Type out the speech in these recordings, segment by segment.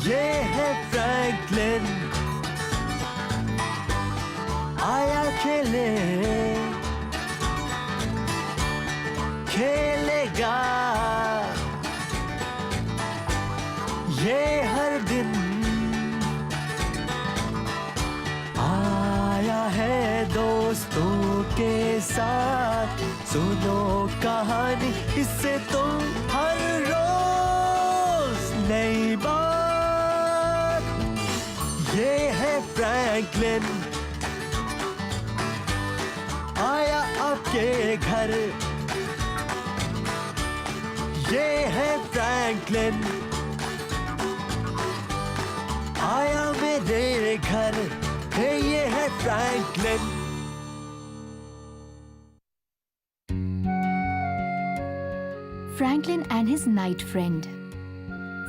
ये है फ्रैंकलिन, आया खेले, खेलेगा ये हर दिन। आया है दोस्तों के साथ, सुनो कहानी इससे तुम हर रोज नई बात। ये है फ्रैंकलिन, आया आपके घर। ये है फ्रैंकलिन, आया मेरे घर। हे ये है Franklin. Franklin and his night friend.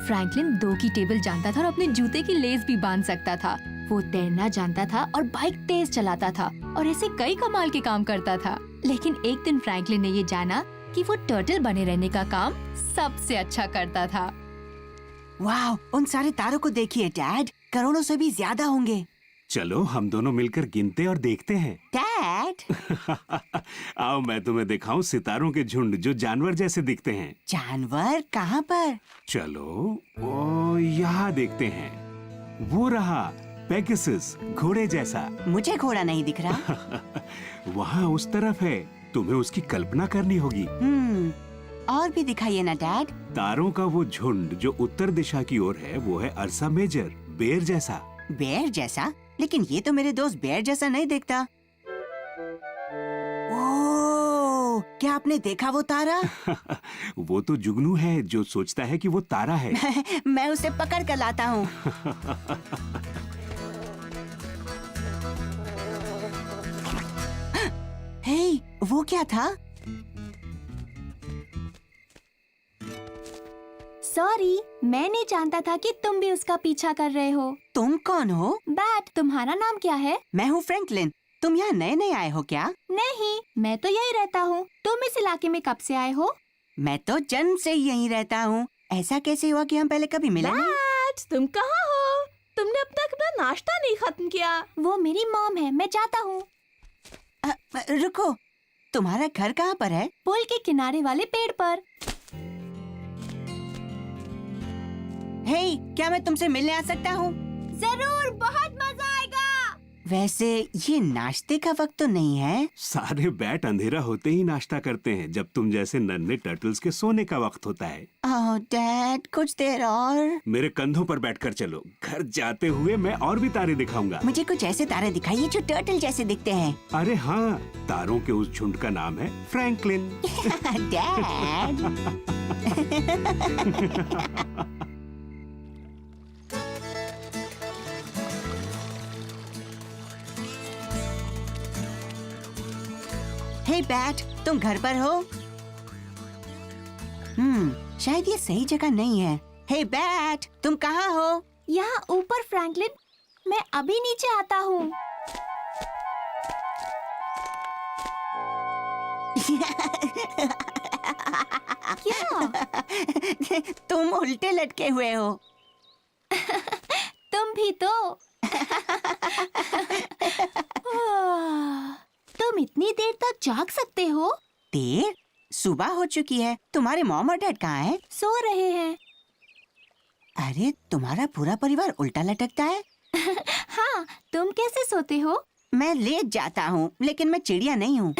Franklin 2 की टेबल जानता था और अपने जूते की लेस भी बांध सकता था। वो तैरना जानता था और बाइक तेज चलाता था और ऐसे कई कमाल के काम करता था। लेकिन एक दिन फ्रैंकलिन ने ये जाना कि वो टर्टल बने रहने का काम सबसे अच्छा करता था। वाह, उन सारे तारों को देखिए डैड, करोड़ों से भी ज्यादा होंगे। चलो हम दोनों मिलकर गिनते और देखते हैं। डैड आओ मैं तुम्हें दिखाऊं सितारों के झुंड जो जानवर जैसे दिखते हैं। जानवर कहाँ पर? चलो यहाँ देखते हैं। वो रहा पेगासस, घोड़े जैसा। मुझे घोड़ा नहीं दिख रहा। वहाँ उस तरफ है, तुम्हें उसकी कल्पना करनी होगी। और भी दिखाइए ना डैड। तारों का वो झुंड जो उत्तर दिशा की ओर है वो है अर्सा मेजर, बेर जैसा। बेर जैसा? लेकिन ये तो मेरे दोस्त बेर जैसा नहीं दिखता। ओह, क्या आपने देखा वो तारा? वो तो जुगनू है जो सोचता है कि वो तारा है। मैं उसे पकड़ कर लाता हूँ। हे, वो क्या था? सॉरी, मैं नहीं जानता था कि तुम भी उसका पीछा कर रहे हो। तुम कौन हो? बैट, तुम्हारा नाम क्या है? मैं हूँ फ्रैंकलिन। तुम यहाँ नए नए आए हो क्या? नहीं, मैं तो यही रहता हूँ। तुम इस इलाके में कब से आए हो? मैं तो जन्म से ही यहीं रहता हूँ। ऐसा कैसे हुआ कि हम पहले कभी मिले नहीं? बैट, तुम कहाँ हो? तुमने अब तक अपना नाश्ता नहीं खत्म किया। वो मेरी मॉम है, मैं जाता हूँ। रुको, तुम्हारा घर कहाँ पर है? पुल के किनारे वाले पेड़ पर। हे, क्या मैं तुमसे मिलने आ सकता हूँ? जरूर, बहुत मजा आएगा। वैसे ये नाश्ते का वक्त तो नहीं है। सारे बैट अंधेरा होते ही नाश्ता करते हैं, जब तुम जैसे नन्हे टर्टल्स के सोने का वक्त होता है। ओह डैड, कुछ देर और। मेरे कंधों पर बैठकर चलो। घर जाते हुए मैं और भी तारे दिखाऊंगा। मुझे कुछ ऐसे तारे दिखाइए जो टर्टल जैसे दिखते हैं। अरे हाँ, तारों के उस झुंड का नाम है फ्रैंकलिन। डैड। हे बैट, तुम घर पर हो? शायद ये सही जगह नहीं है। हे बैट, तुम कहाँ हो? यहाँ ऊपर फ्रैंकलिन, मैं अभी नीचे आता हूँ। क्या? तुम उल्टे लटके हुए हो। तुम भी तो। तुम इतनी देर तक जाग सकते हो? देर? सुबह हो चुकी है। तुम्हारे मॉम और डैड कहाँ हैं? सो रहे हैं। अरे, तुम्हारा पूरा परिवार उल्टा लटकता है। हाँ, तुम कैसे सोते हो? मैं लेट जाता हूँ, लेकिन मैं चिड़िया नहीं हूँ।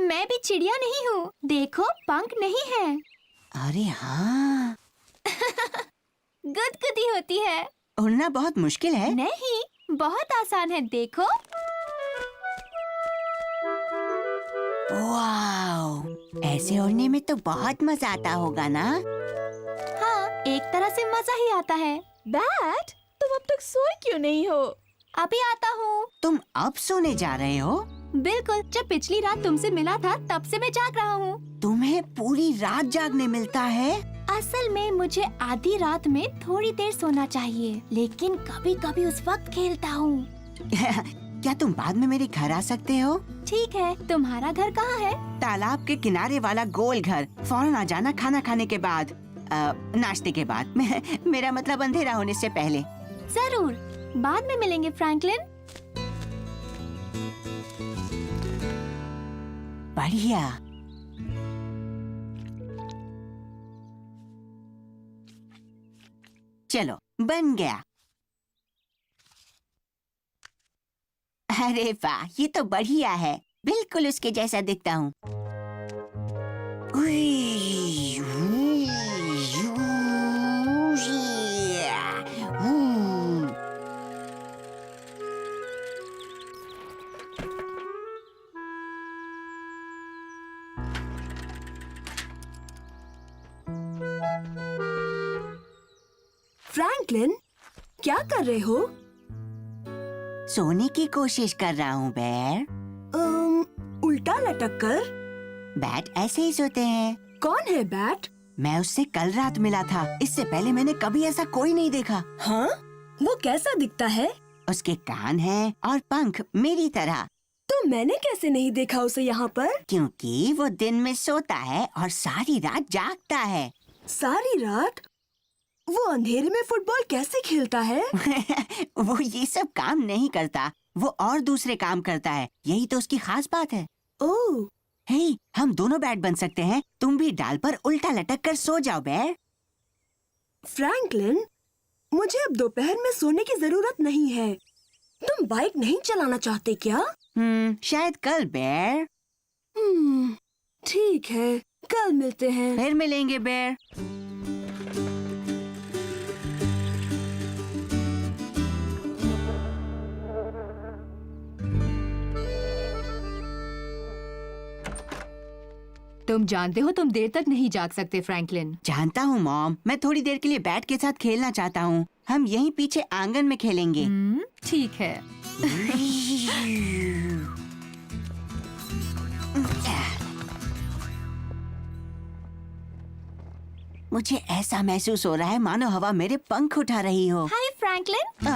मैं भी चिड़िया नहीं हूँ। देखो, पंख नहीं है। अरे हाँ, गुदगुदी होती है। उड़ना बहुत मुश्किल है। नहीं, बहुत आसान है। देखो। वाओ, ऐसे उड़ने में तो बहुत मजा आता होगा ना? हाँ, एक तरह से मजा ही आता है। बैट, तुम अब तक सोए क्यों नहीं हो? अभी आता हूँ। तुम अब सोने जा रहे हो? बिल्कुल, जब पिछली रात तुमसे मिला था तब से मैं जाग रहा हूँ। तुम्हें पूरी रात जागने मिलता है? असल में मुझे आधी रात में थोड़ी देर सोना चाहिए, लेकिन कभी कभी उस वक्त खेलता हूँ। क्या तुम बाद में मेरे घर आ सकते हो? ठीक है, तुम्हारा घर कहाँ है? तालाब के किनारे वाला गोल घर। फौरन आ जाना खाना खाने के बाद। नाश्ते के बाद। मेरा मतलब अंधेरा होने से पहले। जरूर, बाद में मिलेंगे फ्रैंकलिन। बढ़िया। चलो, बन गया। अरे वाह, ये तो बढ़िया है। बिल्कुल उसके जैसा दिखता हूँ। फ्रैंकलिन, क्या कर रहे हो? सोने की कोशिश कर रहा हूँ बेर। उल्टा लटक कर? बैट ऐसे ही सोते हैं। कौन है बैट? मैं उससे कल रात मिला था। इससे पहले मैंने कभी ऐसा कोई नहीं देखा। हाँ? वो कैसा दिखता है? उसके कान हैं और पंख मेरी तरह। तो मैंने कैसे नहीं देखा उसे यहाँ पर? क्योंकि वो दिन में सोता है और सारी रात जागता है। सारी रात? वो अंधेरे में फुटबॉल कैसे खेलता है? वो ये सब काम नहीं करता, वो और दूसरे काम करता है। यही तो उसकी खास बात है। ओह, हे, हम दोनों बैट बन सकते हैं। तुम भी डाल पर उल्टा लटक कर सो जाओ बेर। फ्रैंकलिन, मुझे अब दोपहर में सोने की जरूरत नहीं है। तुम बाइक नहीं चलाना चाहते क्या? शायद कल बेर। ठीक है, कल मिलते हैं। फिर मिलेंगे बेर। तुम जानते हो तुम देर तक नहीं जाग सकते फ्रैंकलिन। जानता हूँ मॉम, मैं थोड़ी देर के लिए बैट के साथ खेलना चाहता हूँ। हम यहीं पीछे आंगन में खेलेंगे। ठीक है। मुझे ऐसा महसूस हो रहा है मानो हवा मेरे पंख उठा रही हो। हाय फ्रैंकलिन।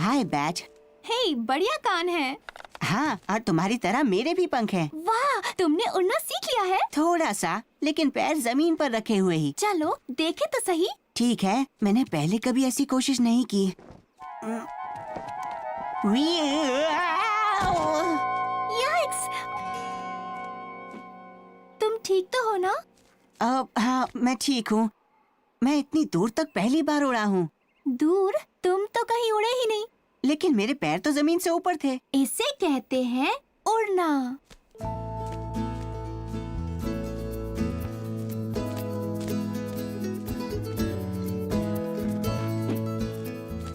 हाय बैट। हे, बढ़िया कान है। हाँ, और तुम्हारी तरह मेरे भी पंख हैं। वाह, तुमने उड़ना सीख लिया है। थोड़ा सा, लेकिन पैर जमीन पर रखे हुए ही। चलो देखे तो सही। ठीक है, मैंने पहले कभी ऐसी कोशिश नहीं की। याइक्स! तुम ठीक तो हो ना? हाँ, मैं ठीक हूँ। मैं इतनी दूर तक पहली बार उड़ा हूँ। दूर? तुम तो कहीं उड़े ही नहीं। लेकिन मेरे पैर तो जमीन से ऊपर थे। इसे कहते हैं उड़ना।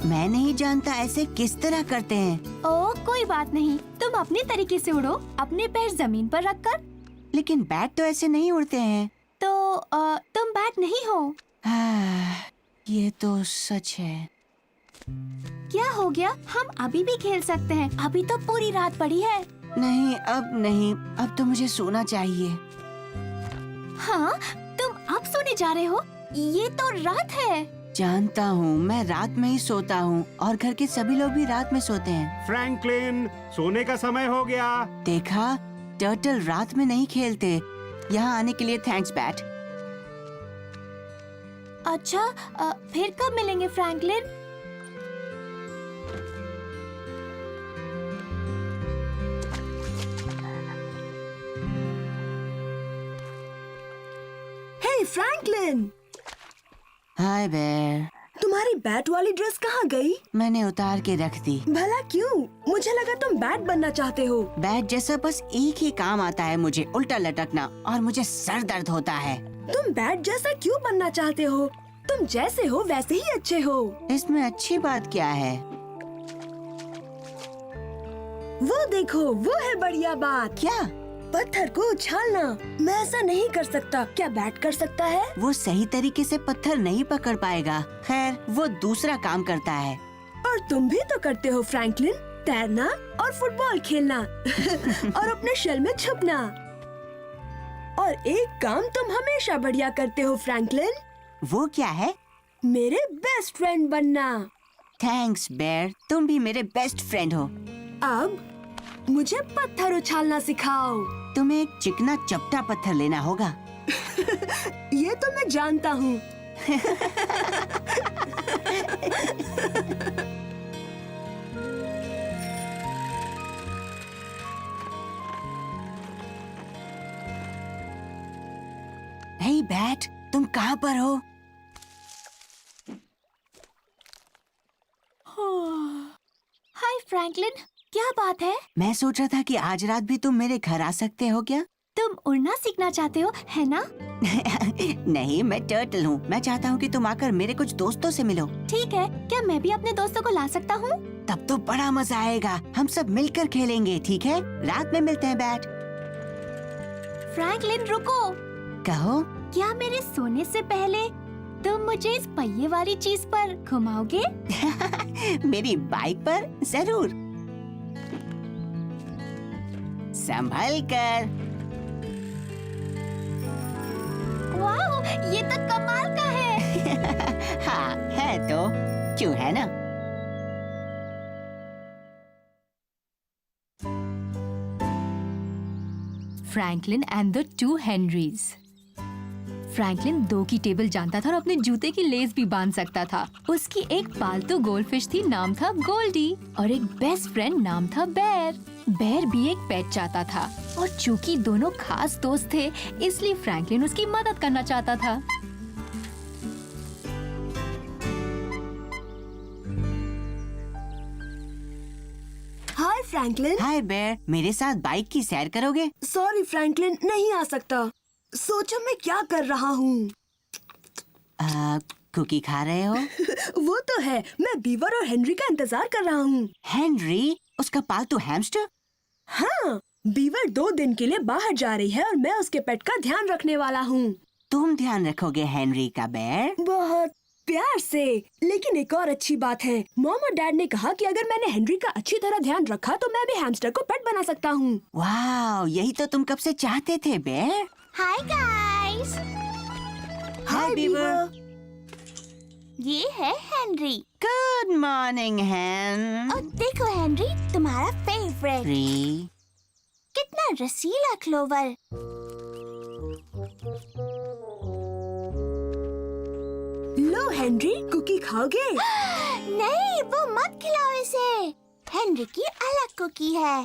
मैं नहीं जानता ऐसे किस तरह करते हैं। ओह, कोई बात नहीं। तुम अपने तरीके से उड़ो, अपने पैर जमीन पर रखकर। लेकिन बैट तो ऐसे नहीं उड़ते हैं। तो तुम बैट नहीं हो। ये तो सच है। क्या हो गया? हम अभी भी खेल सकते हैं। अभी तो पूरी रात पड़ी है। नहीं, अब नहीं। अब तो मुझे सोना चाहिए। हाँ, तुम अब सोने जा रहे हो? ये तो रात है। जानता हूँ, मैं रात में ही सोता हूँ और घर के सभी लोग भी रात में सोते हैं। फ्रैंकलिन, सोने का समय हो गया। देखा, टर्टल रात में नहीं खेलते। यहाँ आने के लिए थैंक्स बैट। अच्छा, फिर कब मिलेंगे फ्रैंकलिन? हे फ्रैंकलिन, हाय बेर। तुम्हारी बैट वाली ड्रेस कहाँ गई? मैंने उतार के रख दी। भला क्यों? मुझे लगा तुम बैट बनना चाहते हो। बैट जैसा बस एक ही काम आता है मुझे, उल्टा लटकना, और मुझे सर दर्द होता है। तुम बैट जैसा क्यों बनना चाहते हो? तुम जैसे हो वैसे ही अच्छे हो। इसमें अच्छी बात क्या है? वो देखो, वो है बढ़िया बात। क्या? पत्थर को उछालना। मैं ऐसा नहीं कर सकता। क्या बैट कर सकता है? वो सही तरीके से पत्थर नहीं पकड़ पाएगा। खैर, वो दूसरा काम करता है। और तुम भी तो करते हो फ्रैंकलिन, तैरना और फुटबॉल खेलना और अपने शेल में छुपना। और एक काम तुम हमेशा बढ़िया करते हो फ्रैंकलिन। वो क्या है? मेरे बेस्ट फ्रेंड बनना। थैंक्स बेर, तुम भी मेरे बेस्ट फ्रेंड हो। अब मुझे पत्थर उछालना सिखाओ। तुम्हें एक चिकना चपटा पत्थर लेना होगा। ये तो मैं जानता हूँ। हे बैट, तुम कहाँ पर हो? हाय फ्रैंकलिन, क्या बात है? मैं सोच रहा था कि आज रात भी तुम मेरे घर आ सकते हो क्या? तुम उड़ना सीखना चाहते हो, है ना? नहीं, मैं टर्टल हूँ। मैं चाहता हूँ कि तुम आकर मेरे कुछ दोस्तों से मिलो। ठीक है, क्या मैं भी अपने दोस्तों को ला सकता हूँ? तब तो बड़ा मजा आएगा। हम सब मिलकर खेलेंगे, ठीक है? रात में मिलते हैं बैट। फ्रैंकलिन रुको, कहो। क्या मेरे सोने से पहले तुम मुझे इस पहिए वाली चीज पर घुमाओगे? मेरी बाइक पर जरूर। संभल कर। वाह, ये तो कमाल का है। हाँ है तो, क्यों है ना? Franklin and the two Henrys. Franklin 2 की टेबल जानता था और अपने जूते की लेस भी बांध सकता था। उसकी एक पालतू गोल्डफिश थी, नाम था गोल्डी, और एक बेस्ट फ्रेंड नाम था बेर। बेर भी एक पेट चाहता था, और चूंकि दोनों खास दोस्त थे, इसलिए फ्रैंकलिन उसकी मदद करना चाहता था। हाय फ्रैंकलिन। हाय बेर, मेरे साथ बाइक की सैर करोगे? सॉरी फ्रैंकलिन, नहीं आ सकता। सोचो मैं क्या कर रहा हूँ। कुकी खा रहे हो? वो तो है, मैं बीवर और हेनरी का इंतजार कर रहा हूँ। हेनरी, उसका पालतू हैमस्टर? हाँ, बीवर 2 दिन के लिए बाहर जा रही है और मैं उसके पेट का ध्यान रखने वाला हूँ। तुम ध्यान रखोगे हेनरी का बेर? बहुत प्यार से। लेकिन एक और अच्छी बात है, मॉम और डैड ने कहा कि अगर मैंने हेनरी का अच्छी तरह ध्यान रखा तो मैं भी हैमस्टर को पेट बना सकता हूँ। वाह, यही तो तुम कब से चाहते थे बेर। हाय गाइस, हाय बीवर। ये है हेनरी। गुड मॉर्निंग हैन। और देखो हेनरी, तुम्हारा फेवरेट। हेनरी, कितना रसीला क्लोवर। लो हेनरी, कुकी खाओगे? नहीं, वो मत खिलाओ इसे। हेनरी की अलग कुकी है।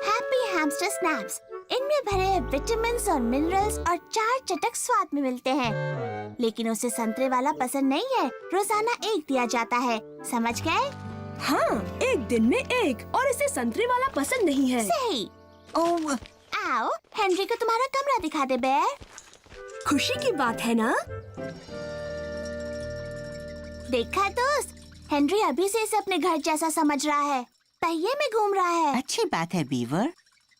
Happy hamster snaps. इनमें भरे विटामिन और मिनरल्स और 4 चटक स्वाद में मिलते हैं। लेकिन उसे संतरे वाला पसंद नहीं है। रोजाना एक दिया जाता है, समझ गए? हाँ, एक दिन में एक, और इसे संतरे वाला पसंद नहीं है। सही। ओह, आओ, हेनरी को तुम्हारा कमरा दिखा दे बेर। खुशी की बात है ना? देखा दोस्त, हेनरी अभी से इसे अपने घर जैसा समझ रहा है। पहिए में घूम रहा है। अच्छी बात है बीवर।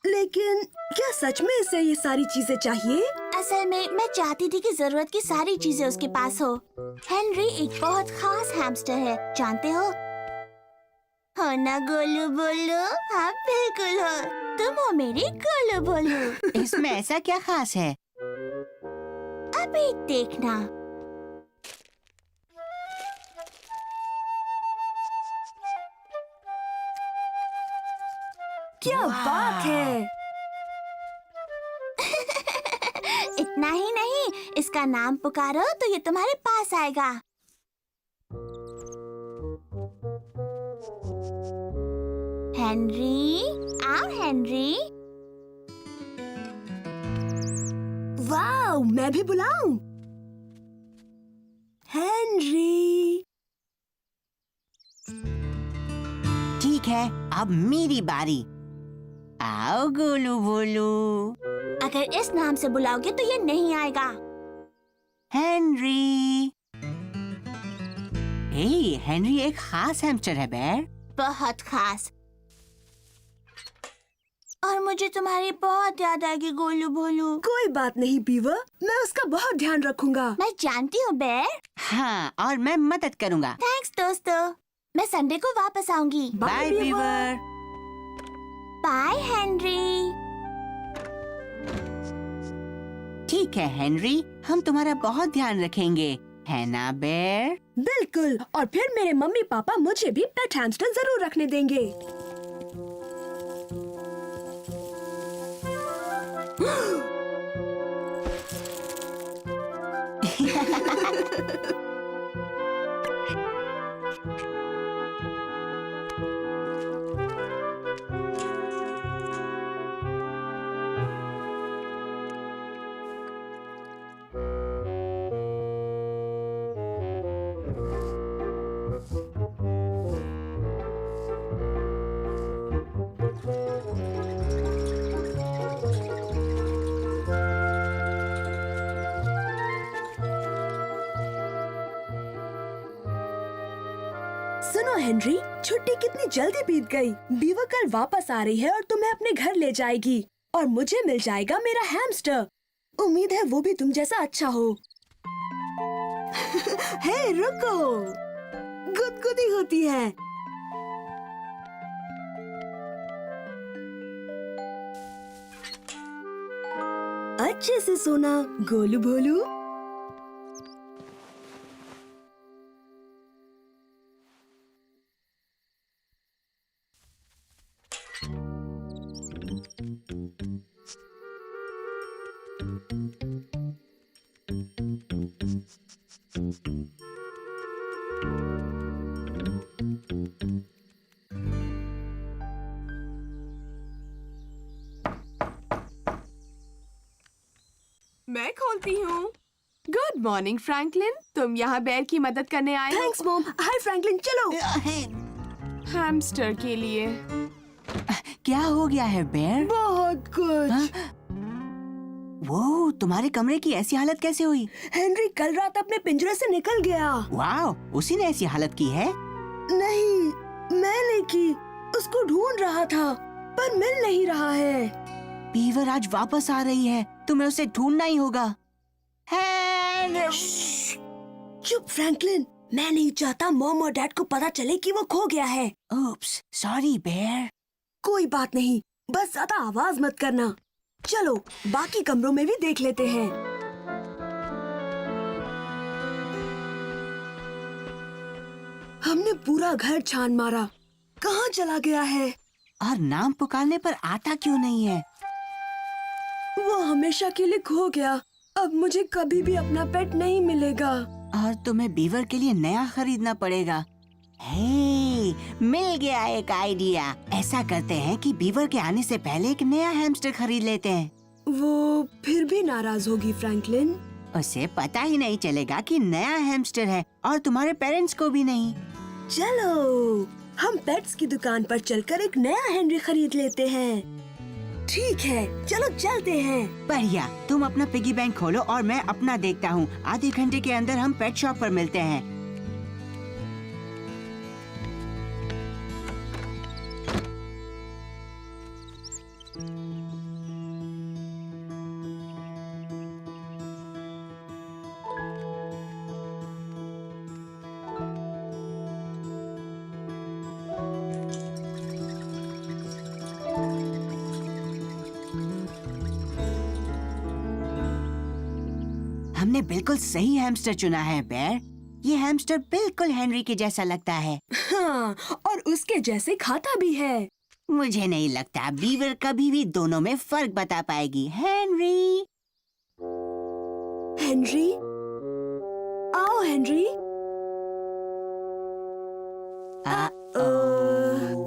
लेकिन क्या सच में इसे ये सारी चीजें चाहिए? असल में मैं चाहती थी कि जरूरत की सारी चीजें उसके पास हो। हेनरी एक बहुत खास हैमस्टर है, जानते हो ना गोलू बोलू? हाँ बिल्कुल हो, तुम हो मेरी गोलू बोलू। इसमें ऐसा क्या खास है? अभी देखना। क्या बात है! इतना ही नहीं, इसका नाम पुकारो तो ये तुम्हारे पास आएगा। हेनरी, आओ हेनरी। वाओ, मैं भी बुलाऊं? हेनरी। ठीक है, अब मेरी बारी। आओ गोलू बोलू। अगर इस नाम से बुलाओगे तो ये नहीं आएगा। हेनरी। हेनरी एक खास हैमस्टर है बेर। बहुत खास। और मुझे तुम्हारी बहुत याद आएगी गोलू बोलू। कोई बात नहीं बीवर, मैं उसका बहुत ध्यान रखूंगा। मैं जानती हूँ बेर। हाँ, और मैं मदद करूँगा। थैंक्स दोस्तों, मैं संडे को वापस आऊंगी। Bye Beaver. Bye Henry. ठीक है हेनरी, हम तुम्हारा बहुत ध्यान रखेंगे, है ना बेर? बिल्कुल, और फिर मेरे मम्मी पापा मुझे भी पेट हैमस्टर जरूर रखने देंगे। सुनो हेनरी, छुट्टी कितनी जल्दी बीत गई। बीवर कल वापस आ रही है और तुम्हें अपने घर ले जाएगी और मुझे मिल जाएगा मेरा हैमस्टर। उम्मीद है वो भी तुम जैसा अच्छा हो। हे रुको, गुदगुदी होती है। अच्छे से सोना गोलू भोलू। मैं खोलती हूँ। गुड मॉर्निंग फ्रैंकलिन, तुम यहाँ बेर की मदद करने आए हो? Thanks mom. हाय फ्रैंकलिन, चलो। हैमस्टर के लिए। क्या हो गया है बेर? बहुत कुछ। वो तुम्हारे कमरे की ऐसी हालत कैसे हुई? हेनरी कल रात अपने पिंजरे से निकल गया। वाओ, उसी ने ऐसी हालत की है? नहीं, मैंने की। उसको ढूंढ रहा था पर मिल नहीं रहा है। बीवर आज वापस आ रही है, तुम्हें उसे ढूंढना ही होगा। चुप फ्रैंकलिन, मैं नहीं चाहता मॉम और डैड को पता चले कि वो खो गया है। ओप्स, सॉरी बेर। कोई बात नहीं, बस ज्यादा आवाज मत करना। चलो बाकी कमरों में भी देख लेते हैं। हमने पूरा घर छान मारा, कहाँ चला गया है? और नाम पुकारने पर आता क्यों नहीं है? वो हमेशा के लिए खो गया। अब मुझे कभी भी अपना पेट नहीं मिलेगा। और तुम्हें बीवर के लिए नया खरीदना पड़ेगा। हे, मिल गया एक आइडिया। ऐसा करते हैं कि बीवर के आने से पहले एक नया हैमस्टर खरीद लेते हैं। वो फिर भी नाराज होगी फ्रैंकलिन। उसे पता ही नहीं चलेगा कि नया हैमस्टर है और तुम्हारे पेरेंट्स को भी नहीं। चलो हम पेट्स की दुकान पर चलकर एक नया हेनरी खरीद लेते हैं। ठीक है, चलो चलते हैं। बढ़िया, तुम अपना पिगी बैंक खोलो और मैं अपना देखता हूँ। आधे घंटे के अंदर हम पेट शॉप पर मिलते हैं। हमने बिल्कुल सही हैमस्टर चुना है बेर। ये हैमस्टर बिल्कुल हेनरी के जैसा लगता है। हाँ, और उसके जैसे खाता भी है। मुझे नहीं लगता बीवर कभी भी दोनों में फर्क बता पाएगी। हेनरी, हेनरी, आओ हेनरी।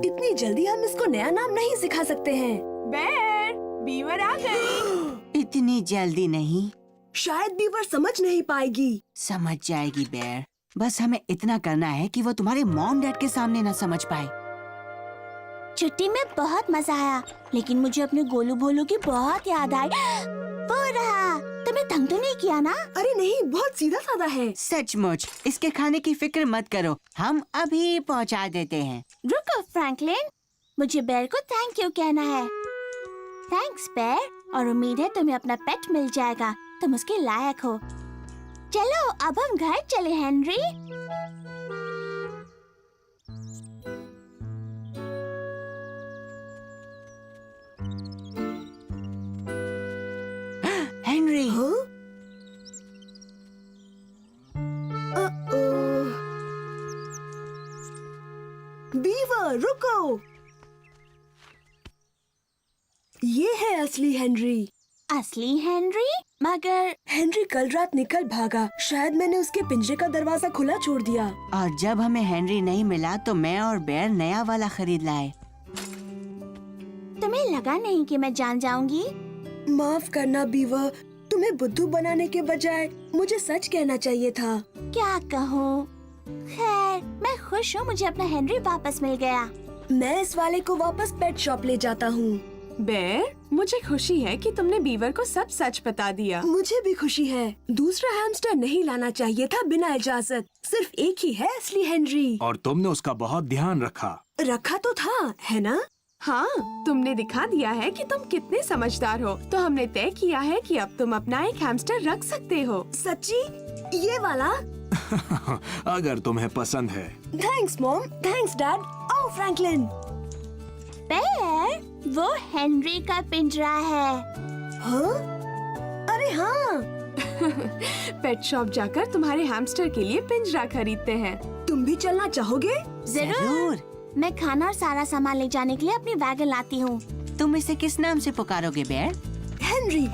इतनी जल्दी हम इसको नया नाम नहीं सिखा सकते हैं। बेर, बीवर आ गई। इतनी जल्दी नहीं। शायद बीवर समझ नहीं पाएगी। समझ जाएगी बेर। बस हमें इतना करना है कि वो तुम्हारे मॉम डैड के सामने ना समझ पाए। छुट्टी में बहुत मजा आया, लेकिन मुझे अपने गोलू भोलू की बहुत याद आई। वो रहा। तुम्हें तंग तो नहीं किया ना? अरे नहीं, बहुत सीधा साधा है। सचमुच, इसके खाने की फिक्र मत करो, हम अभी पहुंचा देते हैं। रुको फ्रैंकलिन, मुझे बेर को थैंक यू कहना है। थैंक्स बेर, और उम्मीद है तुम्हें अपना पेट मिल जाएगा। तुम उसके लायक हो। चलो अब हम घर चले हेनरी। हेनरी, हाँ? बीवर रुको। ये है असली हेनरी। असली हेनरी? मगर हेनरी कल रात निकल भागा। शायद मैंने उसके पिंजरे का दरवाजा खुला छोड़ दिया। और जब हमें हेनरी नहीं मिला तो मैं और बेयर नया वाला खरीद लाए। तुम्हें लगा नहीं कि मैं जान जाऊंगी? माफ करना बीवर, तुम्हें बुद्धू बनाने के बजाय मुझे सच कहना चाहिए था। क्या कहूँ? खैर, मैं खुश हूँ मुझे अपना हेनरी वापस मिल गया। मैं इस वाले को वापस पेट शॉप ले जाता हूँ। बेर, मुझे खुशी है कि तुमने बीवर को सब सच बता दिया। मुझे भी खुशी है। दूसरा हैमस्टर नहीं लाना चाहिए था बिना इजाजत। सिर्फ एक ही है असली हेनरी। और तुमने उसका बहुत ध्यान रखा। रखा तो था, है ना? हाँ, तुमने दिखा दिया है कि तुम कितने समझदार हो। तो हमने तय किया है कि अब तुम अपना एक हैमस्टर रख सकते हो। सच्ची? ये वाला? अगर तुम्हें पसंद है। Thanks mom, thanks dad. आओ फ्रैंकलिन। बेर, वो हेनरी का पिंजरा है। हाँ? अरे हाँ, पेट शॉप जाकर तुम्हारे हैमस्टर के लिए पिंजरा खरीदते हैं। तुम भी चलना चाहोगे? जरूर। मैं खाना और सारा सामान ले जाने के लिए अपनी वैगन लाती हूँ। तुम इसे किस नाम से पुकारोगे बेयर? हेनरी।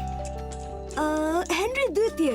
हेनरी द्वितीय।